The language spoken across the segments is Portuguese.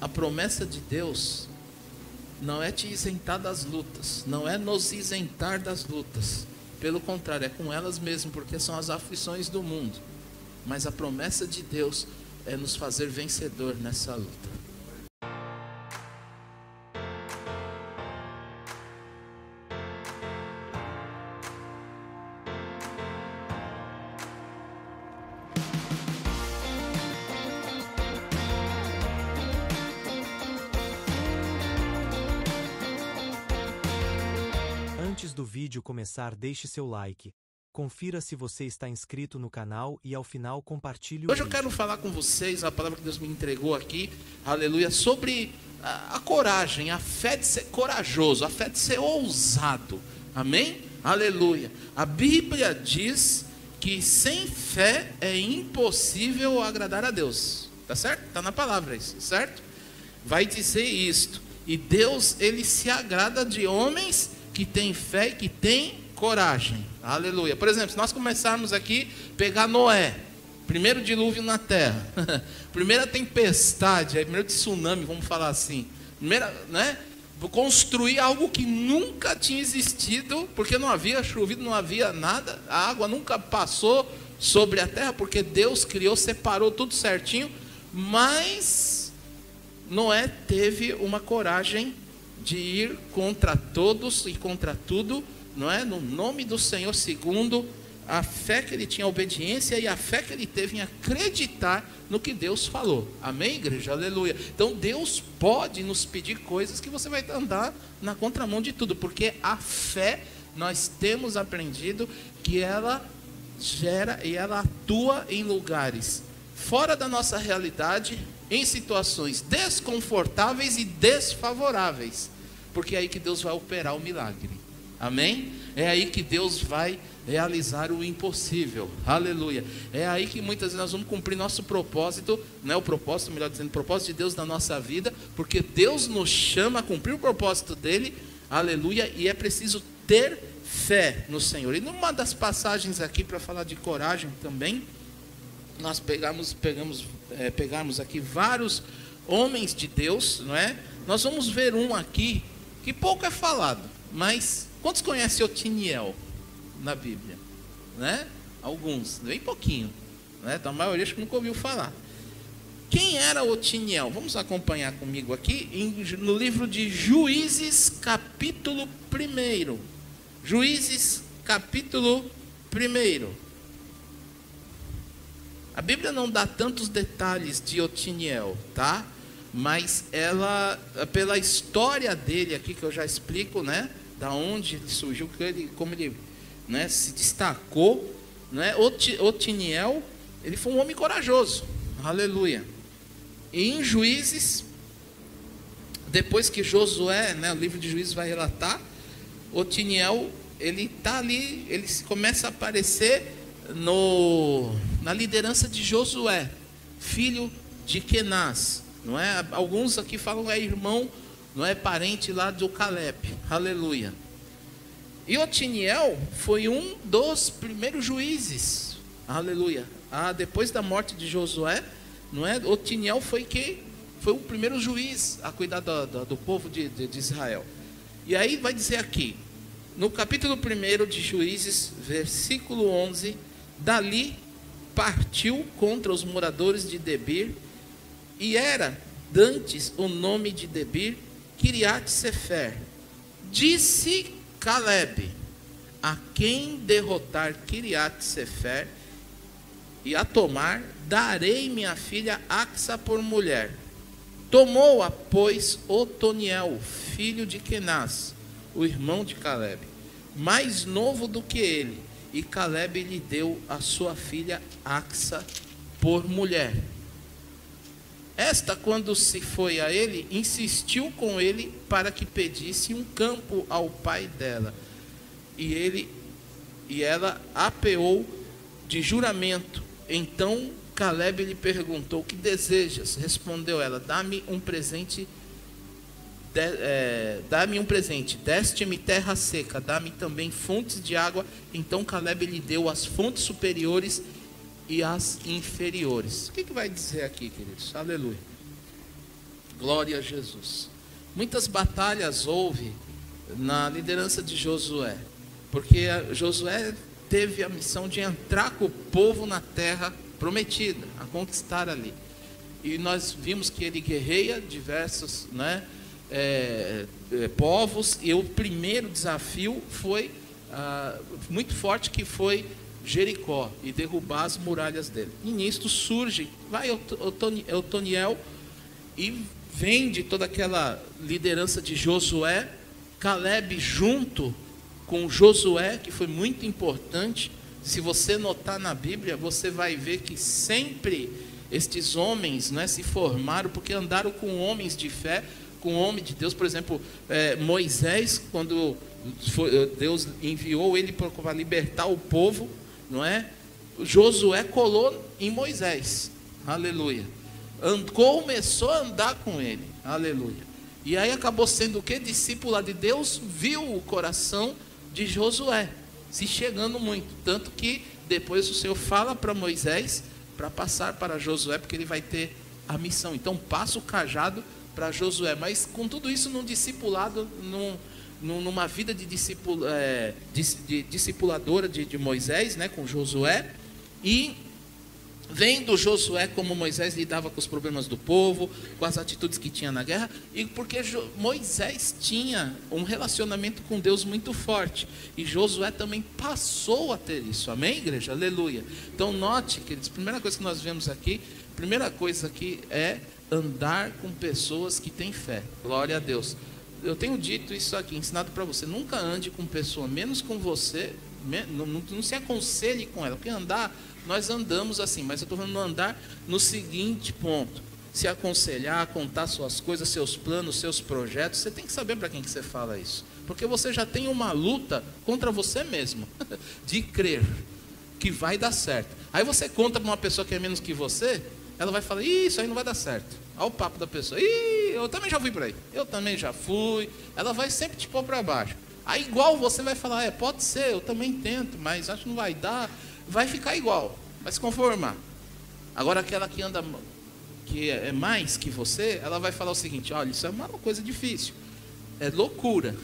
a promessa de Deus não é te isentar das lutas, não é nos isentar das lutas. Pelo contrário, é com elas mesmo, porque são as aflições do mundo. Mas a promessa de Deus é nos fazer vencedor nessa luta. Antes do vídeo começar, deixe seu like. Confira se você está inscrito no canal e ao final compartilhe o vídeo. Hoje eu quero falar com vocês, a palavra que Deus me entregou aqui, aleluia, sobre a coragem, a fé de ser corajoso, a fé de ser ousado, amém? Aleluia. A Bíblia diz que sem fé é impossível agradar a Deus, tá certo? Está na palavra isso, certo? Vai dizer isto, e Deus, ele se agrada de homens que têm fé e que têm coragem, aleluia. Por exemplo, se nós começarmos aqui, pegar Noé, primeiro dilúvio na terra, primeira tempestade, primeiro tsunami, vamos falar assim, primeira, né? Construir algo que nunca tinha existido, porque não havia chovido, não havia nada, a água nunca passou sobre a terra, porque Deus criou, separou tudo certinho, mas Noé teve uma coragem de ir contra todos e contra tudo, não é? No nome do Senhor, segundo a fé que ele tinha, a obediência e a fé que ele teve em acreditar no que Deus falou. Amém, igreja? Aleluia. Então Deus pode nos pedir coisas que você vai andar na contramão de tudo, porque a fé, nós temos aprendido que ela gera e ela atua em lugares fora da nossa realidade, em situações desconfortáveis e desfavoráveis, porque é aí que Deus vai operar o milagre. Amém? É aí que Deus vai realizar o impossível. Aleluia. É aí que muitas vezes nós vamos cumprir nosso propósito, né? O propósito, melhor dizendo, o propósito de Deus na nossa vida, porque Deus nos chama a cumprir o propósito dele. Aleluia. E é preciso ter fé no Senhor. E numa das passagens aqui para falar de coragem também, nós pegamos aqui vários homens de Deus, não é? Nós vamos ver um aqui que pouco é falado, mas quantos conhecem Otiniel na Bíblia? Né? Alguns, bem pouquinho, né? Então, a maioria acho que nunca ouviu falar. Quem era Otiniel? Vamos acompanhar comigo aqui no livro de Juízes, capítulo 1. Juízes, capítulo 1. A Bíblia não dá tantos detalhes de Otiniel, tá? Mas ela, pela história dele aqui, que eu já explico, né? Da onde ele surgiu, como ele, né, se destacou, né? Otiniel, ele foi um homem corajoso, aleluia. E em Juízes, depois que Josué, né, o livro de Juízes vai relatar, Otiniel, ele está ali, ele começa a aparecer na liderança de Josué, filho de Kenaz, não é? Alguns aqui falam é irmão, não é, parente lá do Caleb, aleluia. E Otiniel foi um dos primeiros juízes, aleluia. Depois da morte de Josué, não é? Otiniel foi o primeiro juiz a cuidar do povo de Israel. E aí vai dizer aqui, no capítulo 1 de Juízes, versículo 11, dali partiu contra os moradores de Debir, e era dantes o nome de Debir, Kiriat Sefer. Disse Caleb: a quem derrotar Kiriat Sefer e a tomar, darei minha filha Axa por mulher. Tomou-a, pois, Otoniel, filho de Kenaz, o irmão de Caleb, mais novo do que ele, e Caleb lhe deu a sua filha Axa por mulher. Esta, quando se foi a ele, insistiu com ele para que pedisse um campo ao pai dela. E ela apeou de juramento. Então Caleb lhe perguntou: que desejas? Respondeu ela: dá-me um presente. Dá-me um presente, deste-me terra seca, dá-me também fontes de água. Então Caleb lhe deu as fontes superiores e as inferiores. O que vai dizer aqui, queridos? Aleluia. Glória a Jesus. Muitas batalhas houve na liderança de Josué, porque Josué teve a missão de entrar com o povo na terra prometida, a conquistar ali. E nós vimos que ele guerreia diversos, né, povos, e o primeiro desafio foi muito forte, que foi Jericó, e derrubar as muralhas dele. E nisto surge, vai Otoniel, e vem de toda aquela liderança de Josué, Caleb junto com Josué, que foi muito importante. Se você notar na Bíblia, você vai ver que sempre estes homens, né, se formaram porque andaram com homens de fé, com homem de Deus. Por exemplo, Moisés, quando Deus enviou ele para libertar o povo, não é? Josué colou em Moisés, aleluia, começou a andar com ele, aleluia, e aí acabou sendo o que? Discípulo de Deus, viu o coração de Josué se chegando muito, tanto que depois o Senhor fala para Moisés para passar para Josué, porque ele vai ter a missão. Então passa o cajado para Josué, mas com tudo isso num discipulado, numa vida de discipuladora de Moisés, né, com Josué, e vendo Josué como Moisés lidava com os problemas do povo, com as atitudes que tinha na guerra, e porque Moisés tinha um relacionamento com Deus muito forte, e Josué também passou a ter isso, amém, igreja? Aleluia. Então note, queridos, primeira coisa que nós vemos aqui, primeira coisa aqui é andar com pessoas que têm fé, glória a Deus. Eu tenho dito isso aqui, ensinado para você, nunca ande com pessoa, menos com você, não se aconselhe com ela, porque andar, nós andamos assim, mas eu estou falando andar no seguinte ponto: se aconselhar, contar suas coisas, seus planos, seus projetos. Você tem que saber para quem que você fala isso, porque você já tem uma luta contra você mesmo, de crer que vai dar certo. Aí você conta para uma pessoa que é menos que você, ela vai falar: isso aí não vai dar certo. Olha o papo da pessoa: eu também já fui por aí, eu também já fui. Ela vai sempre te pôr para baixo. Aí igual você vai falar: pode ser, eu também tento, mas acho que não vai dar. Vai ficar igual, vai se conformar. Agora aquela que anda, que é mais que você, ela vai falar o seguinte: olha, isso é uma coisa difícil, é loucura,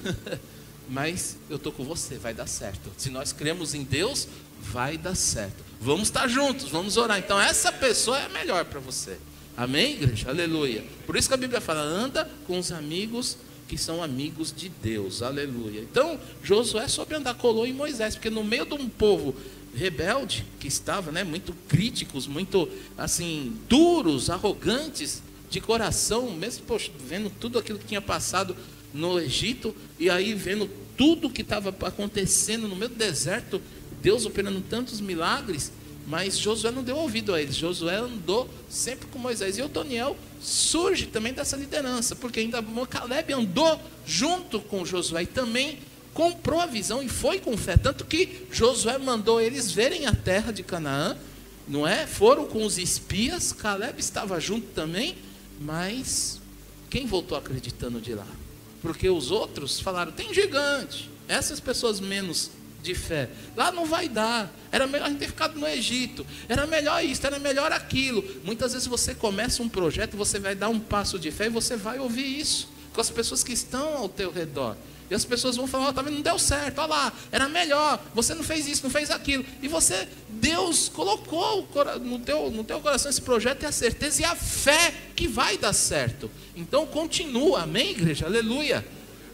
mas eu estou com você, vai dar certo. Se nós cremos em Deus, vai dar certo. Vamos estar juntos, vamos orar. Então essa pessoa é a melhor para você. Amém, igreja? Aleluia. Por isso que a Bíblia fala: anda com os amigos que são amigos de Deus. Aleluia. Então Josué soube andar, colou em Moisés, porque no meio de um povo rebelde que estava, né, muito críticos, muito assim duros, arrogantes de coração, mesmo vendo tudo aquilo que tinha passado no Egito, e aí vendo tudo que estava acontecendo no meio do deserto, Deus operando tantos milagres, mas Josué não deu ouvido a eles. Josué andou sempre com Moisés. E Otoniel surge também dessa liderança, porque ainda Caleb andou junto com Josué e também comprou a visão e foi com fé, tanto que Josué mandou eles verem a terra de Canaã, não é? Foram com os espias, Caleb estava junto também, mas quem voltou acreditando de lá? Porque os outros falaram: tem gigante. Essas pessoas menos de fé, lá não vai dar, era melhor a gente ter ficado no Egito, era melhor isso, era melhor aquilo. Muitas vezes você começa um projeto, você vai dar um passo de fé e você vai ouvir isso com as pessoas que estão ao teu redor, e as pessoas vão falar: tá vendo, não deu certo, olha lá, era melhor, você não fez isso, não fez aquilo, e Deus colocou no teu coração esse projeto, e a certeza e a fé que vai dar certo. Então continua, amém, igreja? Aleluia,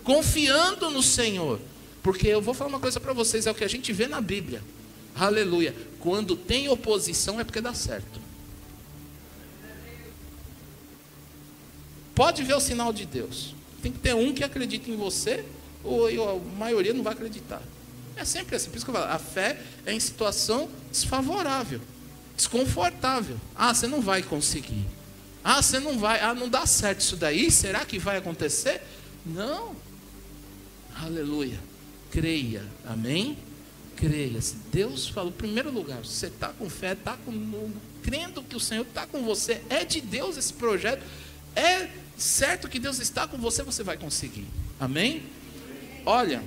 confiando no Senhor. Porque eu vou falar uma coisa para vocês, é o que a gente vê na Bíblia, aleluia, quando tem oposição é porque dá certo. Pode ver o sinal de Deus, tem que ter um que acredita em você, ou a maioria não vai acreditar. É sempre assim, por isso que eu falo, a fé é em situação desfavorável, desconfortável. Você não vai conseguir, você não vai, não dá certo isso daí, será que vai acontecer? Não, aleluia. Creia, amém? Creia. Se Deus falou, em primeiro lugar, você está com fé, crendo que o Senhor está com você, é de Deus esse projeto, é certo que Deus está com você, você vai conseguir, amém? Olha,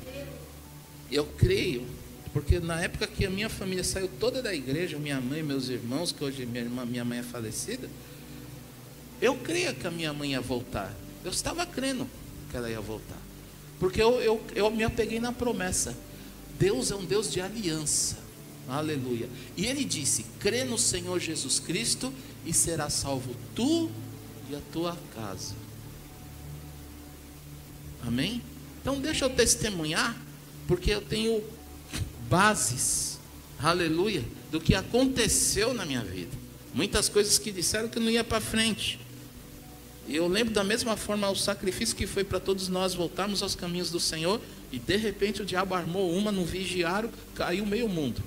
eu creio, porque na época que a minha família saiu toda da igreja, minha mãe e meus irmãos, que hoje minha mãe é falecida, Eu creia que a minha mãe ia voltar. Eu estava crendo que ela ia voltar. Porque eu me apeguei na promessa. Deus é um Deus de aliança. Aleluia. E ele disse: crê no Senhor Jesus Cristo e será salvo tu e a tua casa. Amém? Então deixa eu testemunhar, porque eu tenho bases, aleluia, do que aconteceu na minha vida. Muitas coisas que disseram que não ia para frente. E eu lembro da mesma forma o sacrifício que foi para todos nós voltarmos aos caminhos do Senhor. E de repente o diabo armou uma, não vigiaram, caiu meio mundo.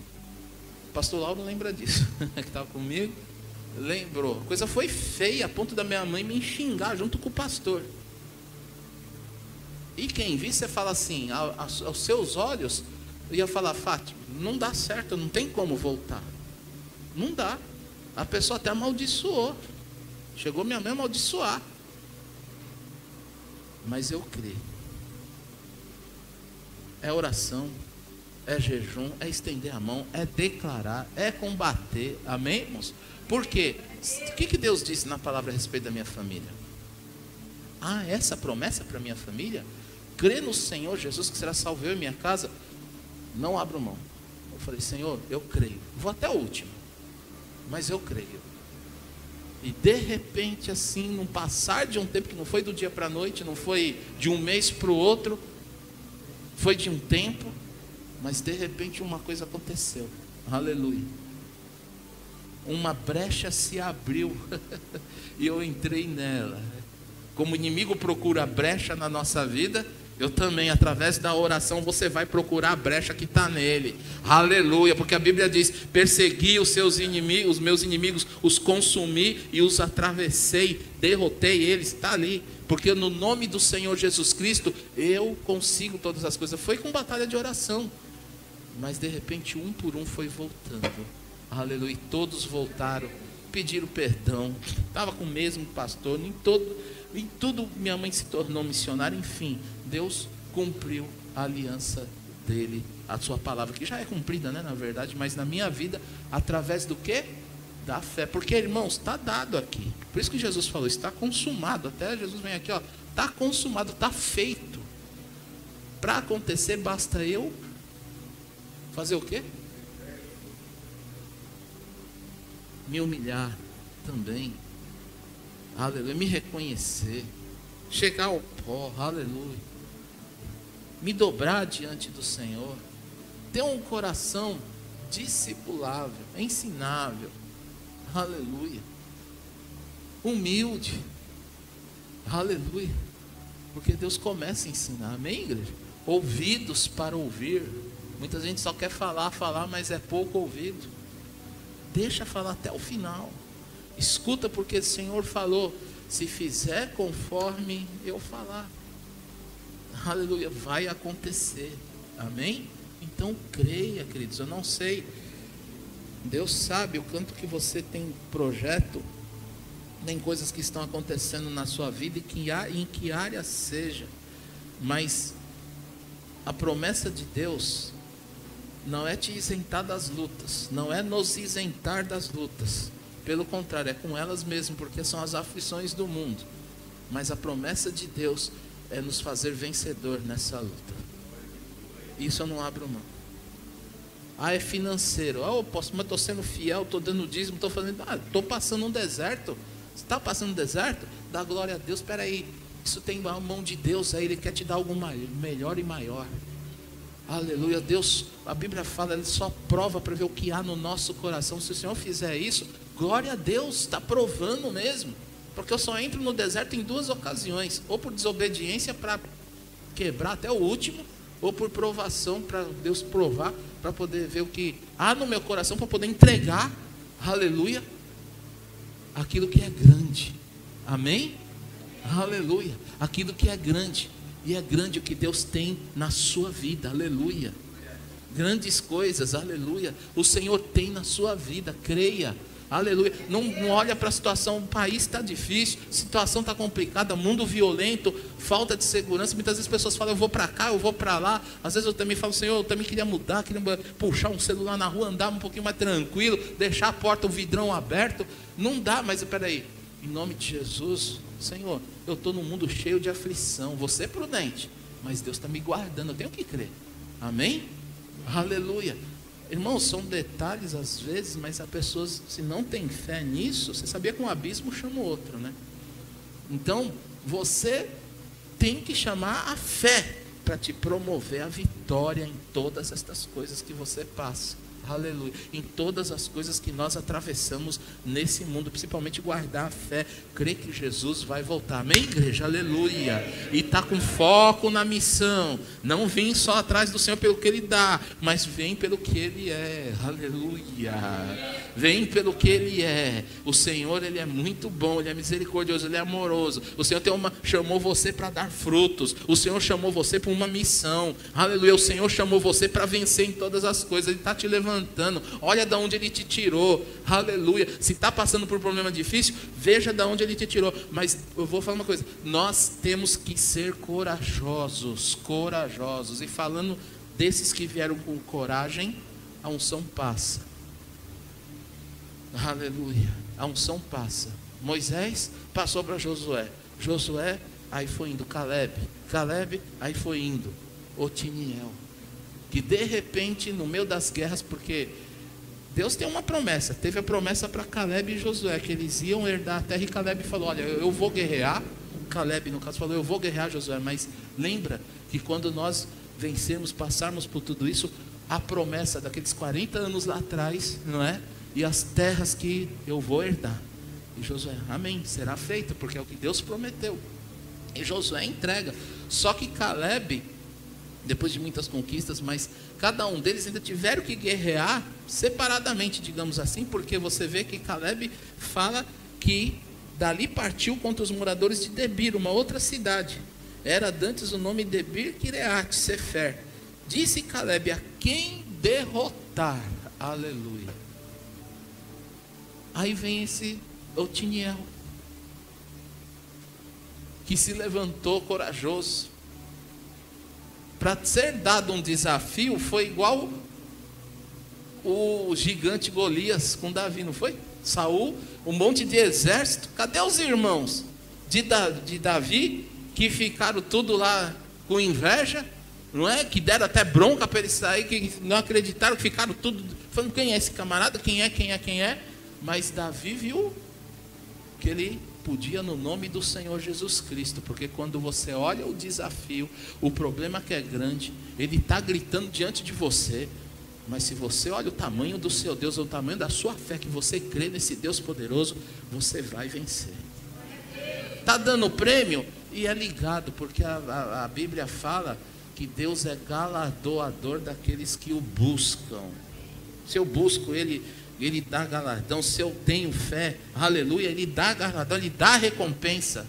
O pastor Lauro lembra disso, que estava comigo. Lembrou, a coisa foi feia, a ponto da minha mãe me xingar junto com o pastor. E quem viu, você fala assim, aos seus olhos, eu ia falar: Fátima, não dá certo, não tem como voltar. Não dá. A pessoa até amaldiçoou. Chegou minha mãe a amaldiçoar. Mas eu creio. É oração, é jejum, é estender a mão, é declarar, é combater. Amém, irmãos? Por quê? O que Deus disse na palavra a respeito da minha família? Ah, essa promessa para minha família? Crê no Senhor Jesus que será salvo eu e minha casa. Não abro mão. Eu falei: Senhor, eu creio. Vou até o último, mas eu creio. E de repente, assim, num passar de um tempo, que não foi do dia para a noite, não foi de um mês para o outro, foi de um tempo, mas de repente uma coisa aconteceu. Aleluia. Uma brecha se abriu e eu entrei nela. Como o inimigo procura brecha na nossa vida, eu também, através da oração, você vai procurar a brecha que está nele. Aleluia, porque a Bíblia diz: persegui os seus inimigos, os meus inimigos, os consumi e os atravessei, derrotei eles. Está ali, porque no nome do Senhor Jesus Cristo eu consigo todas as coisas. Foi com batalha de oração, mas de repente um por um foi voltando. Aleluia, e todos voltaram, pediram perdão. Estava com o mesmo pastor, em tudo minha mãe se tornou missionária. Enfim, Deus cumpriu a aliança dele, a sua palavra, que já é cumprida, né, na verdade, mas na minha vida, através do quê? Da fé. Porque, irmãos, está dado aqui. Por isso que Jesus falou: está consumado. Até Jesus vem aqui, ó, está consumado, está feito. Para acontecer, basta eu fazer o quê? Me humilhar também. Aleluia. Me reconhecer. Chegar ao pó. Aleluia. Me dobrar diante do Senhor. Ter um coração discipulável, ensinável. Aleluia. Humilde. Aleluia. Porque Deus começa a ensinar. Amém, igreja? Ouvidos para ouvir. Muita gente só quer falar, mas é pouco ouvido. Deixa falar até o final. Escuta, porque o Senhor falou: se fizer conforme eu falar, aleluia, vai acontecer. Amém? Então creia, queridos. Eu não sei, Deus sabe o quanto que você tem projeto, nem coisas que estão acontecendo na sua vida e em que área seja, mas a promessa de Deus não é te isentar das lutas, não é nos isentar das lutas, pelo contrário, é com elas mesmo, porque são as aflições do mundo. Mas a promessa de Deus é nos fazer vencedor nessa luta. Isso eu não abro mão. Ah, é financeiro. Ah, mas estou sendo fiel, estou dando dízimo, estou fazendo. Ah, estou passando um deserto. Você está passando um deserto? Dá glória a Deus. Espera aí, isso tem a mão de Deus aí, Ele quer te dar algo melhor e maior. Aleluia, Deus, a Bíblia fala, Ele só prova para ver o que há no nosso coração. Se o Senhor fizer isso, glória a Deus, está provando mesmo. Porque eu só entro no deserto em 2 ocasiões: ou por desobediência para quebrar até o último, ou por provação para Deus provar, para poder ver o que há no meu coração, para poder entregar, aleluia, aquilo que é grande. Amém? Aleluia, aquilo que é grande. E é grande o que Deus tem na sua vida, aleluia. Grandes coisas, aleluia, o Senhor tem na sua vida, creia, aleluia. Não olha para a situação, o país está difícil, a situação está complicada, mundo violento, falta de segurança. Muitas vezes as pessoas falam: eu vou para cá, eu vou para lá. Às vezes eu também falo: Senhor, eu também queria mudar, queria puxar um celular na rua, andar um pouquinho mais tranquilo, deixar a porta, o vidrão aberto. Não dá, mas espera aí, Em nome de Jesus, Senhor, eu estou num mundo cheio de aflição. Você é prudente, mas Deus está me guardando, eu tenho que crer. Amém? Aleluia. Irmãos, são detalhes às vezes, mas as pessoas, se não tem fé nisso, você sabia que um abismo chama o outro, né? Então, você tem que chamar a fé para te promover a vitória em todas estas coisas que você passa. Aleluia. Em todas as coisas que nós atravessamos nesse mundo, principalmente guardar a fé, crer que Jesus vai voltar. Amém, igreja? Aleluia. E está com foco na missão. Não vem só atrás do Senhor pelo que Ele dá, mas vem pelo que Ele é. Aleluia. Vem pelo que Ele é. O Senhor, Ele é muito bom, Ele é misericordioso, Ele é amoroso. O Senhor chamou você para dar frutos. O Senhor chamou você para uma missão. Aleluia. O Senhor chamou você para vencer em todas as coisas. Ele está te levantando. Olha de onde Ele te tirou. Aleluia. Se está passando por um problema difícil, veja de onde Ele te tirou. Mas eu vou falar uma coisa: nós temos que ser corajosos. Corajosos. E falando desses que vieram com coragem, a unção passa. Aleluia. A unção passa. Moisés passou para Josué. Josué, aí foi indo Caleb. Caleb, aí foi indo Otiniel. Que de repente, no meio das guerras, porque Deus tem uma promessa, teve a promessa para Caleb e Josué, que eles iam herdar a terra, e Caleb falou: olha, eu vou guerrear. Caleb, no caso, falou: eu vou guerrear, Josué, mas lembra que quando nós vencermos, passarmos por tudo isso, a promessa daqueles 40 anos lá atrás, não é? E as terras que eu vou herdar. E Josué: amém, será feito, porque é o que Deus prometeu. E Josué entrega. Só que Caleb, depois de muitas conquistas, mas cada um deles ainda tiveram que guerrear separadamente, digamos assim, porque você vê que Caleb fala que dali partiu contra os moradores de Debir, uma outra cidade. Era dantes o nome Debir Quireate Sefer. Disse Caleb: a quem derrotar. Aleluia. Aí vem esse Otiniel, que se levantou corajoso. Para ser dado um desafio, foi igual o gigante Golias com Davi, não foi? Saul, um monte de exército. Cadê os irmãos de Davi, que ficaram tudo lá com inveja, não é? Que deram até bronca para ele sair, que não acreditaram, que ficaram tudo falando: quem é esse camarada? Quem é? Mas Davi viu que ele podia, no nome do Senhor Jesus Cristo, porque quando você olha o desafio, o problema que é grande, Ele está gritando diante de você, mas se você olha o tamanho do seu Deus, o tamanho da sua fé, que você crê nesse Deus poderoso, você vai vencer. Está dando prêmio? E é ligado, porque a Bíblia fala que Deus é galardoador daqueles que o buscam. Se eu busco Ele dá galardão. Se eu tenho fé, aleluia, Ele dá galardão, Ele dá recompensa.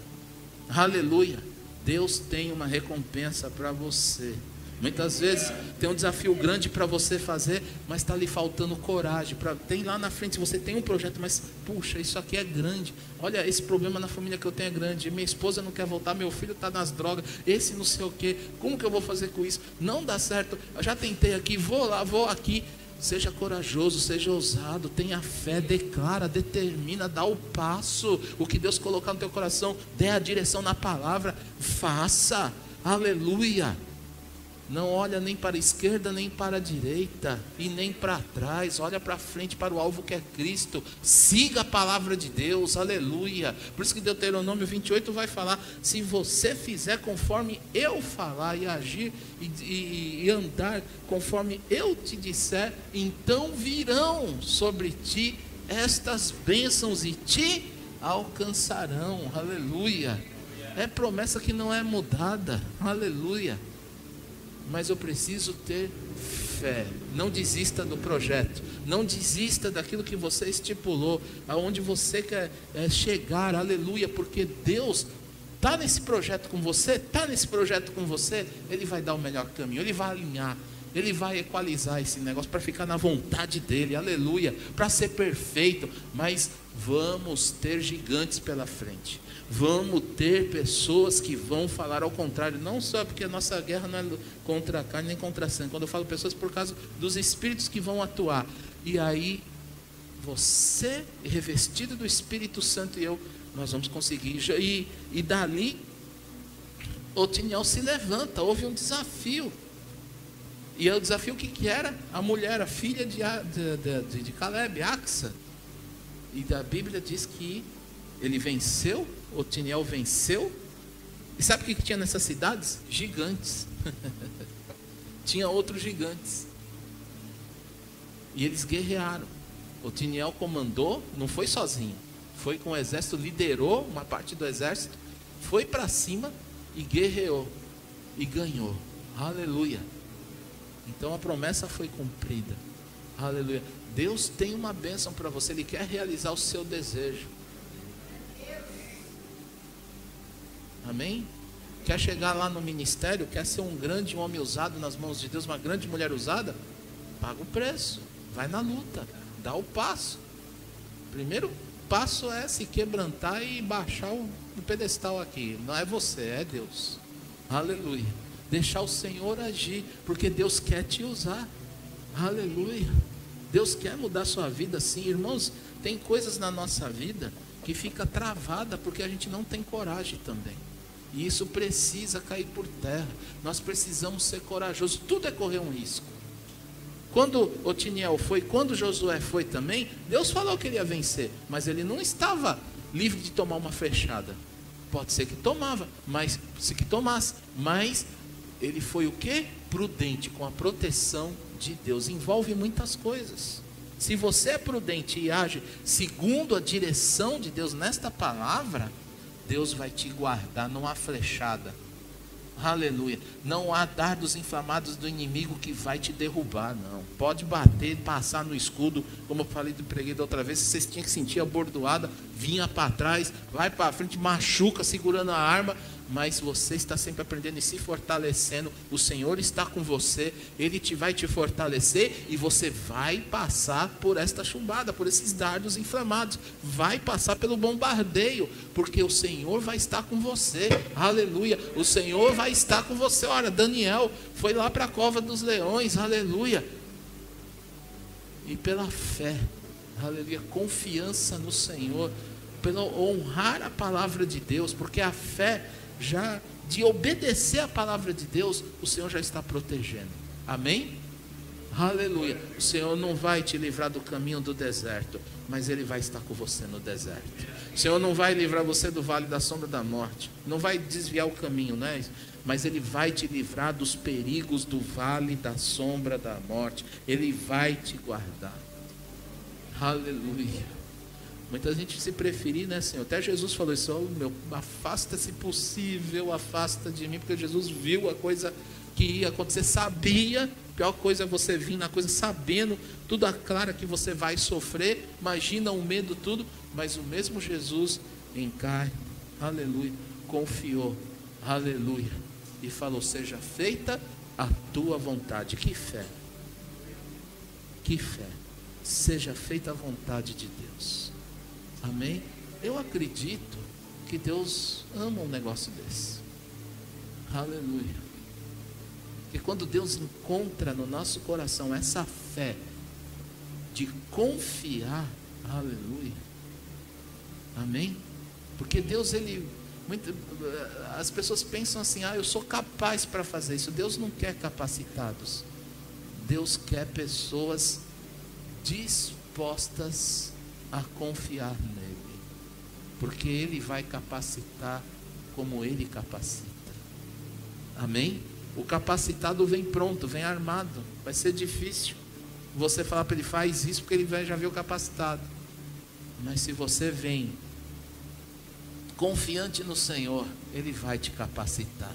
Aleluia. Deus tem uma recompensa para você. Muitas vezes tem um desafio grande para você fazer, mas está lhe faltando coragem. Tem lá na frente, você tem um projeto, mas puxa, isso aqui é grande. Olha, esse problema na família que eu tenho é grande. Minha esposa não quer voltar, meu filho está nas drogas, esse não sei o que. Como que eu vou fazer com isso? Não dá certo. Eu já tentei aqui, vou lá, vou aqui. Seja corajoso, seja ousado, tenha fé, declara, determina, dá o passo. O que Deus colocar no teu coração, dê a direção na palavra, faça. Aleluia. Não olha nem para a esquerda, nem para a direita, e nem para trás. Olha para frente, para o alvo que é Cristo. Siga a palavra de Deus, aleluia. Por isso que Deuteronômio 28 vai falar: se você fizer conforme eu falar, e agir e andar conforme eu te disser, então virão sobre ti estas bênçãos e te alcançarão, aleluia. É promessa que não é mudada, aleluia. Mas eu preciso ter fé. Não desista do projeto. Não desista daquilo que você estipulou, aonde você quer chegar, aleluia. Porque Deus está nesse projeto com você, Ele vai dar o melhor caminho, Ele vai alinhar, Ele vai equalizar esse negócio para ficar na vontade dEle, aleluia, para ser perfeito. Mas vamos ter gigantes pela frente. Vamos ter pessoas que vão falar ao contrário, não só porque a nossa guerra não é contra a carne nem contra a sangue. Quando eu falo pessoas, por causa dos espíritos que vão atuar. E aí, você, revestido do Espírito Santo, e eu nós vamos conseguir. E dali, Otiniel se levanta, houve um desafio. E o desafio o que era? A mulher, a filha de Caleb, Axa. E a Bíblia diz que ele venceu, Otiniel venceu. E sabe o que tinha nessas cidades? Gigantes. Tinha outros gigantes. E eles guerrearam. Otiniel comandou, não foi sozinho. Foi com o exército, liderou uma parte do exército, foi para cima e guerreou. E ganhou. Aleluia. Então a promessa foi cumprida. Aleluia. Deus tem uma bênção para você. Ele quer realizar o seu desejo. Amém? Quer chegar lá no ministério? Quer ser um grande homem usado nas mãos de Deus? Uma grande mulher usada? Paga o preço. Vai na luta. Dá o passo. Primeiro passo é se quebrantar e baixar o pedestal aqui. Não é você, é Deus. Aleluia. Deixar o Senhor agir, porque Deus quer te usar. Aleluia. Deus quer mudar a sua vida, sim. Irmãos, tem coisas na nossa vida que fica travada porque a gente não tem coragem também. E isso precisa cair por terra. Nós precisamos ser corajosos. Tudo é correr um risco. Quando Otiniel foi, quando Josué foi também, Deus falou que ele ia vencer, mas ele não estava livre de tomar uma flechada. Pode ser que tomava, mas se que tomasse, mas ele foi o quê? Prudente, com a proteção de Deus. Envolve muitas coisas. Se você é prudente e age segundo a direção de Deus nesta palavra, Deus vai te guardar, não há flechada. Aleluia. Não há dardos inflamados do inimigo que vai te derrubar, não. Pode bater, passar no escudo, como eu falei do preguei da outra vez, vocês tinham que sentir a bordoada, vinha para trás, vai para frente, machuca segurando a arma, mas você está sempre aprendendo e se fortalecendo. O Senhor está com você, Ele vai te fortalecer e você vai passar por esta chumbada, por esses dardos inflamados, vai passar pelo bombardeio, porque o Senhor vai estar com você. Aleluia. O Senhor vai estar com você. Olha, Daniel foi lá para a cova dos leões. Aleluia. E pela fé, aleluia, confiança no Senhor, pelo honrar a palavra de Deus, porque a fé já de obedecer a palavra de Deus, o Senhor já está protegendo. Amém? Aleluia. O Senhor não vai te livrar do caminho do deserto, mas Ele vai estar com você no deserto. O Senhor não vai livrar você do vale da sombra da morte, não vai desviar o caminho, né? Mas Ele vai te livrar dos perigos do vale da sombra da morte. Ele vai te guardar. Aleluia. Muita gente se preferir, né, Senhor? Até Jesus falou isso: oh, meu, afasta se possível, afasta de mim, porque Jesus viu a coisa que ia acontecer, sabia. A pior coisa é você vir na coisa sabendo, tudo aclara que você vai sofrer, imagina o medo, tudo, mas o mesmo Jesus em carne, aleluia, confiou, aleluia, e falou: seja feita a tua vontade. Que fé, que fé, seja feita a vontade de Deus. Amém? Eu acredito que Deus ama um negócio desse. Aleluia. E quando Deus encontra no nosso coração essa fé de confiar, aleluia. Amém? Porque Deus, as pessoas pensam assim: ah, eu sou capaz para fazer isso. Deus não quer capacitados. Deus quer pessoas dispostas a confiar nele, porque Ele vai capacitar como Ele capacita. Amém? O capacitado vem pronto, vem armado. Vai ser difícil você falar para ele: faz isso, porque ele já veio capacitado. Mas se você vem confiante no Senhor, Ele vai te capacitar.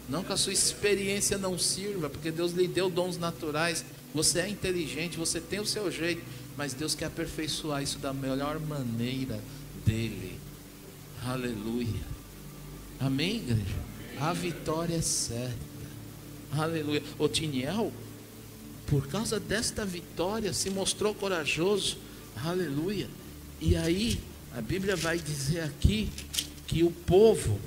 Não que a sua experiência não sirva, porque Deus lhe deu dons naturais. Você é inteligente, você tem o seu jeito, mas Deus quer aperfeiçoar isso da melhor maneira dele. Aleluia. Amém, igreja? A vitória é certa. Aleluia. Otiniel, por causa desta vitória, se mostrou corajoso. Aleluia. E aí, a Bíblia vai dizer aqui que o povo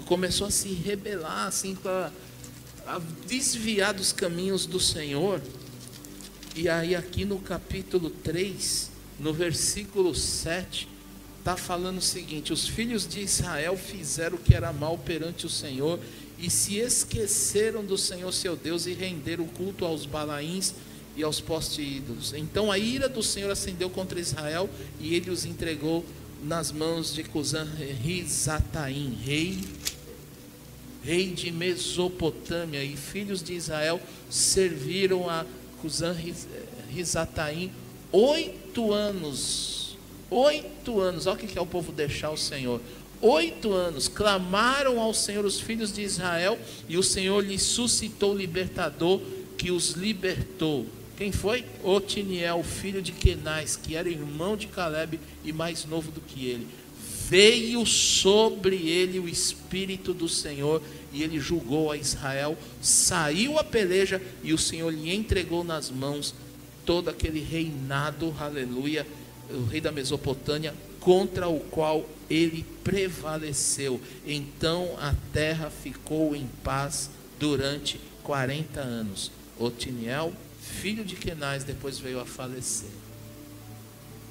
começou a se rebelar, assim, a desviar dos caminhos do Senhor. E aí aqui no capítulo 3, no versículo 7, está falando o seguinte: os filhos de Israel fizeram o que era mal perante o Senhor, e se esqueceram do Senhor seu Deus, e renderam culto aos Balaíns e aos postes ídolos. Então a ira do Senhor acendeu contra Israel, e ele os entregou nas mãos de Cusã-Risataim, rei de Mesopotâmia, e filhos de Israel serviram a Cusã-Risataim 8 anos. 8 anos, olha o que é o povo deixar o Senhor. 8 anos, clamaram ao Senhor os filhos de Israel, e o Senhor lhes suscitou libertador, que os libertou. Quem foi? Otiniel, filho de Quenaz, que era irmão de Calebe e mais novo do que ele. Veio sobre ele o Espírito do Senhor, e ele julgou a Israel. Saiu a peleja, e o Senhor lhe entregou nas mãos todo aquele reinado, aleluia, o rei da Mesopotâmia, contra o qual ele prevaleceu. Então a terra ficou em paz durante 40 anos. Otiniel, filho de Quenaz, depois veio a falecer.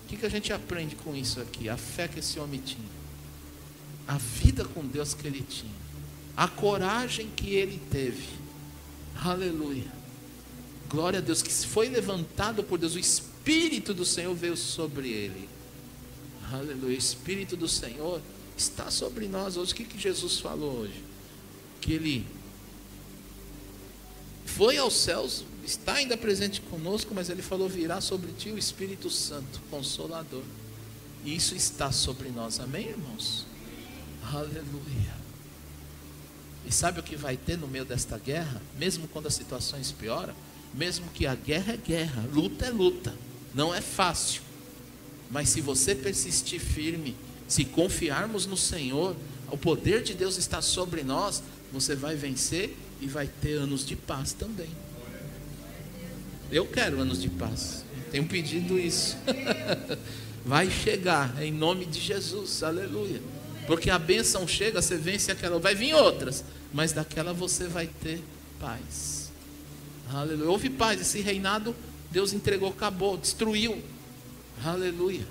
O que a gente aprende com isso aqui? A fé que esse homem tinha, a vida com Deus que ele tinha, a coragem que ele teve. Aleluia, glória a Deus, que foi levantado por Deus. O Espírito do Senhor veio sobre ele. Aleluia, o Espírito do Senhor está sobre nós hoje. O que Jesus falou hoje? Que ele foi aos céus, está ainda presente conosco, mas ele falou: virá sobre ti o Espírito Santo, Consolador. E isso está sobre nós, amém, irmãos? Aleluia. E sabe o que vai ter no meio desta guerra? Mesmo quando as situações pioram, mesmo que a guerra é guerra, luta é luta, não é fácil. Mas se você persistir firme, se confiarmos no Senhor, o poder de Deus está sobre nós, você vai vencer e vai ter anos de paz também. Eu quero anos de paz, tenho pedido isso. Vai chegar em nome de Jesus, aleluia. Porque a bênção chega, você vence aquela, vai vir outras, mas daquela você vai ter paz. Aleluia. Houve paz, esse reinado Deus entregou, acabou, destruiu. Aleluia.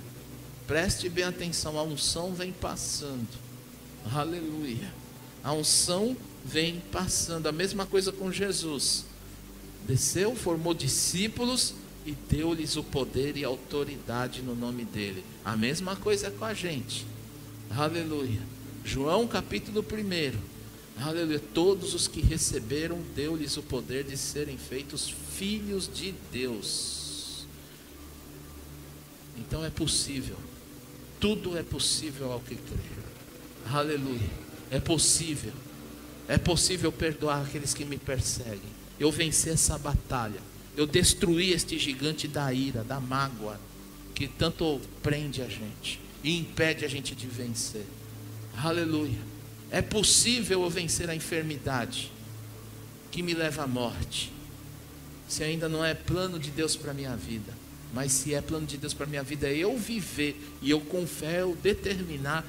Preste bem atenção, a unção vem passando. Aleluia. A unção vem passando. A mesma coisa com Jesus. Desceu, formou discípulos e deu-lhes o poder e a autoridade no nome dele. A mesma coisa é com a gente. Aleluia. João capítulo 1. Aleluia. Todos os que receberam, deu-lhes o poder de serem feitos filhos de Deus. Então é possível. Tudo é possível ao que crê. Aleluia. É possível. É possível perdoar aqueles que me perseguem. Eu venci essa batalha. Eu destruí este gigante da ira, da mágoa, que tanto prende a gente e impede a gente de vencer. Aleluia. É possível eu vencer a enfermidade que me leva à morte. Se ainda não é plano de Deus para a minha vida, mas se é plano de Deus para a minha vida, é eu viver e eu com fé, eu determinar,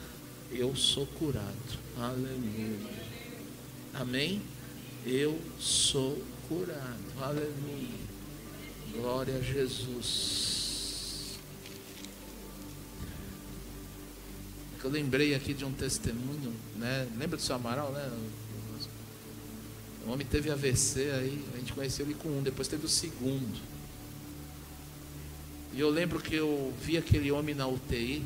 eu sou curado. Aleluia. Amém? Eu sou curado. Aleluia. Glória a Jesus. Eu lembrei aqui de um testemunho, né? Lembra do seu Amaral, né? O homem teve AVC aí, a gente conheceu ele com um, depois teve o segundo. E eu lembro que eu vi aquele homem na UTI,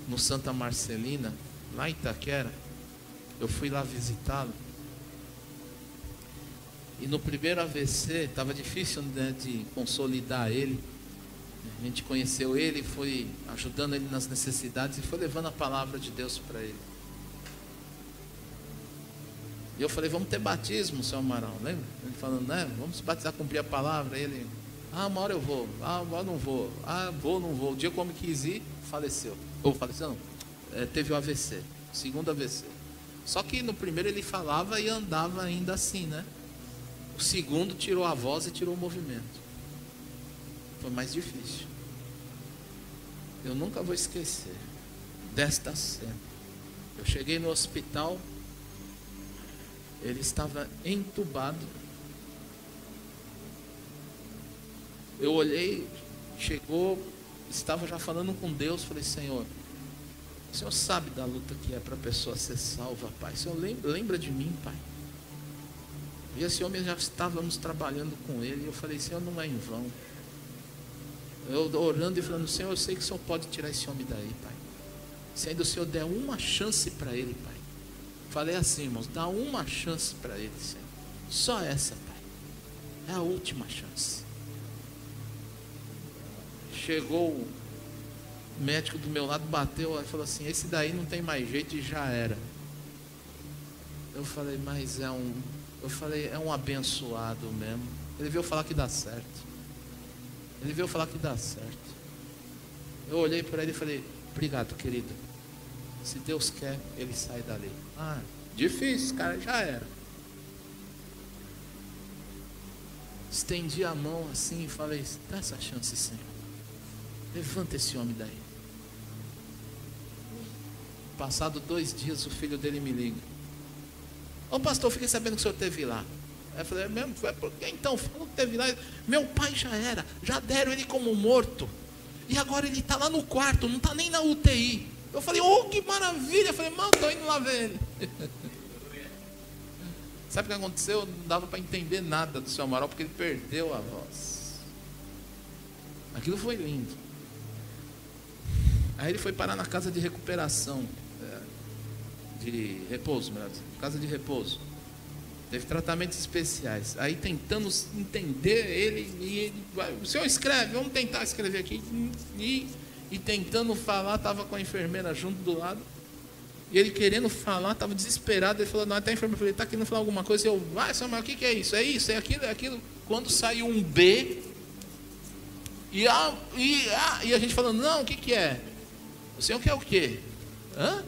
no Santa Marcelina, lá em Itaquera. Eu fui lá visitá-lo. E no primeiro AVC, estava difícil, né, de consolidar ele. A gente conheceu ele, foi ajudando ele nas necessidades e foi levando a palavra de Deus para ele. E eu falei: vamos ter batismo, seu Amaral, lembra? Ele falando, né, vamos se batizar, cumprir a palavra. Ele, uma hora eu vou, uma hora não vou, vou, não vou. O dia que o homem quis ir, faleceu. Ou faleceu não, teve o AVC, segundo AVC. Só que no primeiro ele falava e andava ainda assim, né? O segundo tirou a voz e tirou o movimento. Foi mais difícil. Eu nunca vou esquecer desta cena. Eu cheguei no hospital, ele estava entubado. Eu olhei, chegou, estava já falando com Deus, falei, Senhor, o Senhor sabe da luta que é para a pessoa ser salva, Pai. O Senhor lembra de mim, Pai. E esse homem, já estávamos trabalhando com ele, e eu falei, Senhor, não é em vão. Eu orando e falando, Senhor, eu sei que o Senhor pode tirar esse homem daí, Pai. Se ainda o Senhor der uma chance para ele, Pai. Falei assim, irmãos, dá uma chance para ele, Senhor. Só essa, Pai. É a última chance. Chegou o médico do meu lado, bateu e falou assim, esse daí não tem mais jeito e já era. Eu falei, mas é um abençoado mesmo. Ele veio falar que dá certo. Ele veio falar que dá certo. Eu olhei para ele e falei, obrigado, querido. Se Deus quer, ele sai dali. Ah, difícil, cara, já era. Estendi a mão assim e falei, dá essa chance, Senhor. Levanta esse homem daí. Passado 2 dias, o filho dele me liga. Ô pastor, fiquei sabendo que o senhor esteve lá. Eu falei, é mesmo? Então, falou que teve lá. Meu pai já era, já deram ele como morto. E agora ele está lá no quarto, não está nem na UTI. Eu falei, oh, que maravilha. Eu falei, mano, estou indo lá ver ele. Sabe o que aconteceu? Não dava para entender nada do seu Amaral, porque ele perdeu a voz. Aquilo foi lindo. Aí ele foi parar na casa de recuperação, de repouso, melhor dizer, casa de repouso. Teve tratamentos especiais. Aí tentando entender ele, o senhor escreve, vamos tentar escrever aqui. E tentando falar, estava com a enfermeira junto do lado. E ele querendo falar, estava desesperado. Ele falou, não, até a enfermeira falou, está querendo falar alguma coisa. Eu, vai, Samuel, o que é isso? É isso, é aquilo, é aquilo. Quando saiu um B, e a gente falando, não, o que é? O senhor quer o quê? Hã?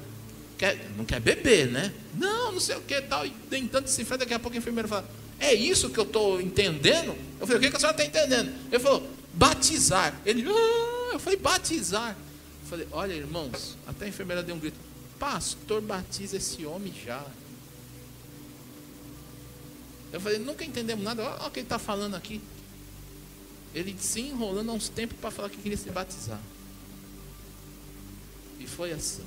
Não quer beber, né? Não sei o que tal. E tentando se enfrentar, daqui a pouco a enfermeira fala, é isso que eu estou entendendo? Eu falei, o que a senhora está entendendo? Ele falou, batizar. Ele, eu falei, batizar. Eu falei, olha, irmãos, até a enfermeira deu um grito, pastor, batiza esse homem já. Eu falei, nunca entendemos nada. Olha o que ele está falando aqui. Ele se enrolando há uns tempos para falar que queria se batizar. E foi assim.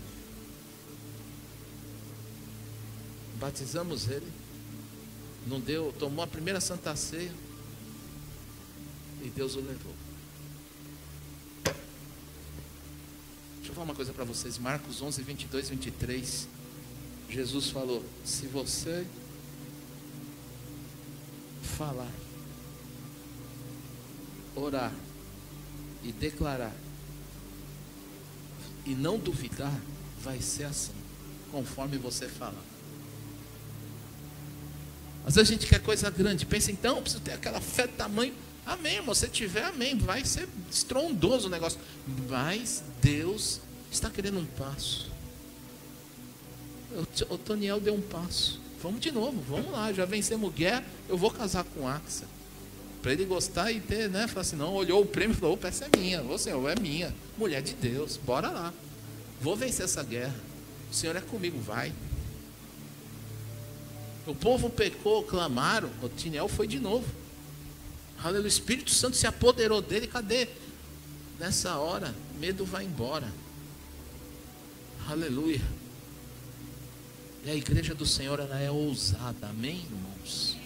Batizamos ele. Não deu, tomou a primeira Santa Ceia. E Deus o levou. Deixa eu falar uma coisa para vocês. Marcos 11, 22, 23. Jesus falou, se você falar, orar e declarar e não duvidar, vai ser assim, conforme você falar. Às vezes a gente quer coisa grande, pensa então, preciso ter aquela fé do tamanho. Amém, irmão, se tiver, amém, vai ser estrondoso o negócio. Mas Deus está querendo um passo. O Toniel deu um passo. Vamos de novo, vamos lá, já vencemos guerra, eu vou casar com Axa. Para ele gostar e ter, né? Falar assim, não, olhou o prêmio e falou, opa, essa é minha, você é minha, mulher de Deus, bora lá. Vou vencer essa guerra. O Senhor é comigo, vai. O povo pecou, clamaram, o Toniel foi de novo. Aleluia, o Espírito Santo se apoderou dele, cadê? Nessa hora, medo vai embora. Aleluia. E a igreja do Senhor, ela é ousada, amém, irmãos?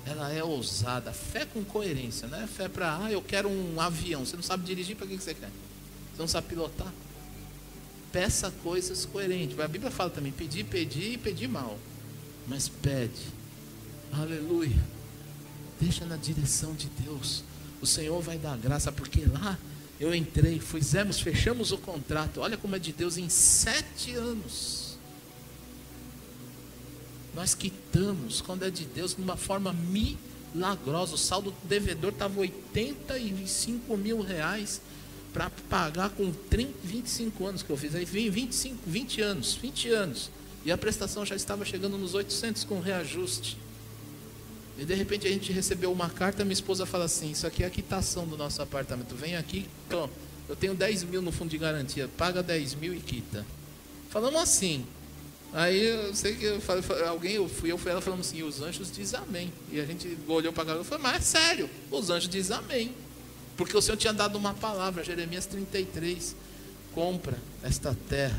Ela é ousada, fé com coerência, não é fé para, eu quero um avião, você não sabe dirigir, para que você quer? Você não sabe pilotar? Peça coisas coerentes, a Bíblia fala também, pedir e pedir mal, mas pede, aleluia, deixa na direção de Deus, o Senhor vai dar graça, porque lá eu entrei, fechamos o contrato, olha como é de Deus, em 7 anos, nós quitamos, quando é de Deus, de uma forma milagrosa. O saldo do devedor estava R$85 mil para pagar com 25 anos que eu fiz. Aí vim 20 anos. E a prestação já estava chegando nos 800 com reajuste. E de repente a gente recebeu uma carta, minha esposa fala assim, isso aqui é a quitação do nosso apartamento. Vem aqui, então, eu tenho 10 mil no fundo de garantia, paga 10 mil e quita. Falamos assim. Aí eu sei que ela falando assim, os anjos dizem amém. E a gente olhou para a garota e falou, mas é sério, os anjos dizem amém. Porque o Senhor tinha dado uma palavra, Jeremias 33. Compra esta terra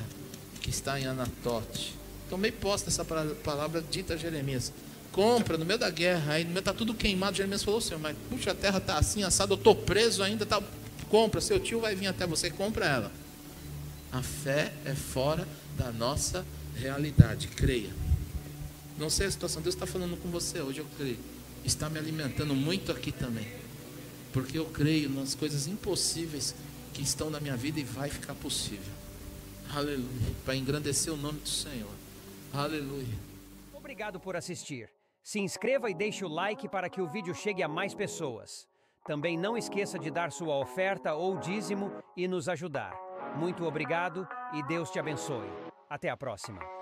que está em Anatote. Tomei posse dessa palavra dita a Jeremias. Compra, no meio da guerra, aí no meio está tudo queimado. Jeremias falou, Senhor, mas puxa, a terra está assim, assada, eu estou preso ainda. Tá... Compra, seu tio vai vir até você, compra ela. A fé é fora da nossa realidade, creia. Não sei a situação, Deus está falando com você hoje, eu creio. Está me alimentando muito aqui também. Porque eu creio nas coisas impossíveis que estão na minha vida e vai ficar possível. Aleluia. Para engrandecer o nome do Senhor. Aleluia. Obrigado por assistir. Se inscreva e deixe o like para que o vídeo chegue a mais pessoas. Também não esqueça de dar sua oferta ou dízimo e nos ajudar. Muito obrigado e Deus te abençoe. Até a próxima.